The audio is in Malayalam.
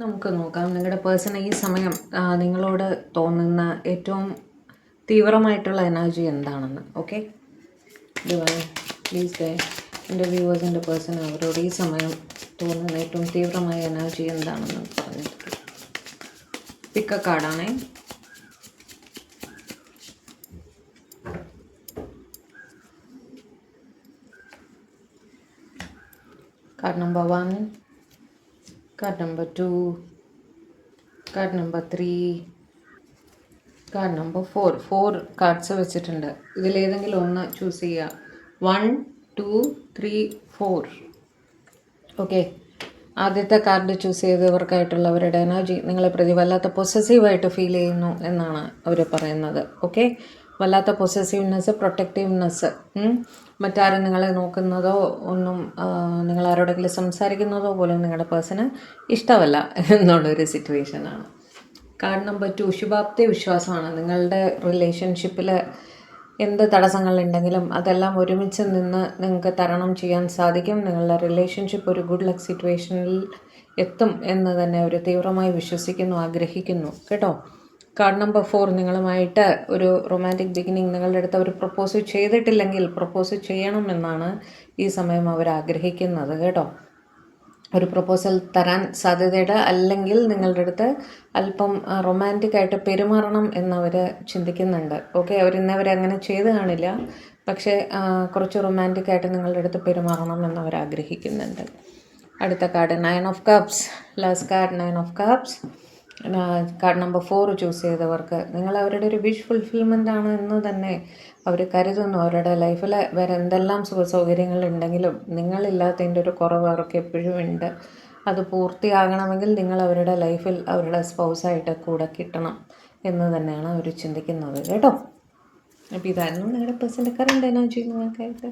നമുക്ക് നോക്കാം നിങ്ങളുടെ പേഴ്സൺ ഈ സമയം നിങ്ങളോട് തോന്നുന്ന ഏറ്റവും തീവ്രമായിട്ടുള്ള എനർജി എന്താണെന്ന്. ഓക്കെ, ഡിവൈൻ പ്ലീസ് ഗൈഡ് എൻ്റെ വ്യൂവേഴ്സിൻ്റെ പേഴ്സൺ അവരോട് ഈ സമയം തോന്നുന്ന ഏറ്റവും തീവ്രമായ എനർജി എന്താണെന്ന് പറഞ്ഞിട്ട് പിക്ക കാർഡാണേ. Card number 1, card number 2, card number 3, card number 4. 4 cards വെച്ചിട്ടുണ്ട്. ഇതിലേതെങ്കിലും ഒന്ന് ചൂസ് ചെയ്യുക. 1, 2, 3, 4. ഓക്കെ, ആദ്യത്തെ കാർഡ് ചൂസ് ചെയ്തവർക്കായിട്ടുള്ളവരുടെ എനർജി നിങ്ങളെ പ്രതി വല്ലാത്ത പൊസസീവായിട്ട് ഫീൽ ചെയ്യുന്നു എന്നാണ് അവർ പറയുന്നത്. ഓക്കെ, വല്ലാത്ത പൊസസീവ്നെസ്, പ്രൊട്ടക്റ്റീവ്നെസ്, മറ്റാരും നിങ്ങളെ നോക്കുന്നതോ ഒന്നും നിങ്ങൾ ആരോടെങ്കിലും സംസാരിക്കുന്നതോ പോലും നിങ്ങളുടെ പേഴ്സണ് ഇഷ്ടമല്ല എന്നുള്ളൊരു സിറ്റുവേഷനാണ്. കാർഡ് നമ്പർ 2 ശുഭാപ്തി വിശ്വാസമാണ്. നിങ്ങളുടെ റിലേഷൻഷിപ്പിൽ എന്ത് തടസ്സങ്ങളുണ്ടെങ്കിലും അതെല്ലാം ഒരുമിച്ച് നിന്ന് നിങ്ങൾക്ക് തരണം ചെയ്യാൻ സാധിക്കും. നിങ്ങളുടെ റിലേഷൻഷിപ്പ് ഒരു ഗുഡ് ലക്ക് സിറ്റുവേഷനിൽ എത്തും എന്ന് തന്നെ അവർ തീവ്രമായി വിശ്വസിക്കുന്നു, ആഗ്രഹിക്കുന്നു കേട്ടോ. കാർഡ് നമ്പർ 4 നിങ്ങളുമായിട്ട് ഒരു റൊമാൻറ്റിക് ബിഗിനിങ് നിങ്ങളുടെ അടുത്ത് അവർ പ്രപ്പോസ് ചെയ്തിട്ടില്ലെങ്കിൽ പ്രപ്പോസ് ചെയ്യണമെന്നാണ് ഈ സമയം അവർ ആഗ്രഹിക്കുന്നത് കേട്ടോ. ഒരു പ്രപ്പോസൽ തരാൻ സാധ്യതയുടെ അല്ലെങ്കിൽ നിങ്ങളുടെ അടുത്ത് അല്പം റൊമാൻറ്റിക് ആയിട്ട് പെരുമാറണം എന്നവർ ചിന്തിക്കുന്നുണ്ട്. ഓക്കെ, അവർ ഇന്നവരെ അങ്ങനെ ചെയ്ത് കാണില്ല, പക്ഷേ കുറച്ച് റൊമാൻറ്റിക് ആയിട്ട് നിങ്ങളുടെ അടുത്ത് പെരുമാറണം എന്നവർ ആഗ്രഹിക്കുന്നുണ്ട്. അടുത്ത card 9 of cups. Last card 9 of cups. Card number 4 choose ചെയ്തവർക്ക് നിങ്ങൾ അവരുടെ ഒരു വിഷ് ഫുൾഫിൽമെൻ്റ് ആണ് എന്ന് തന്നെ അവർ കരുതുന്നു. അവരുടെ ലൈഫിൽ വേറെ എന്തെല്ലാം സുഖസൗകര്യങ്ങളുണ്ടെങ്കിലും നിങ്ങളില്ലാത്തതിൻ്റെ ഒരു കുറവ് അവർക്ക് എപ്പോഴും ഉണ്ട്. അത് പൂർത്തിയാകണമെങ്കിൽ നിങ്ങൾ അവരുടെ ലൈഫിൽ അവരുടെ സ്പൗസായിട്ട് കൂടെ കിട്ടണം എന്ന് തന്നെയാണ് അവർ ചിന്തിക്കുന്നത് കേട്ടോ. അപ്പോൾ ഇതായിരുന്നു നിങ്ങളുടെ പേഴ്സൻ്റെ കറണ്ട് എനർജി നിങ്ങൾക്കായിട്ട്.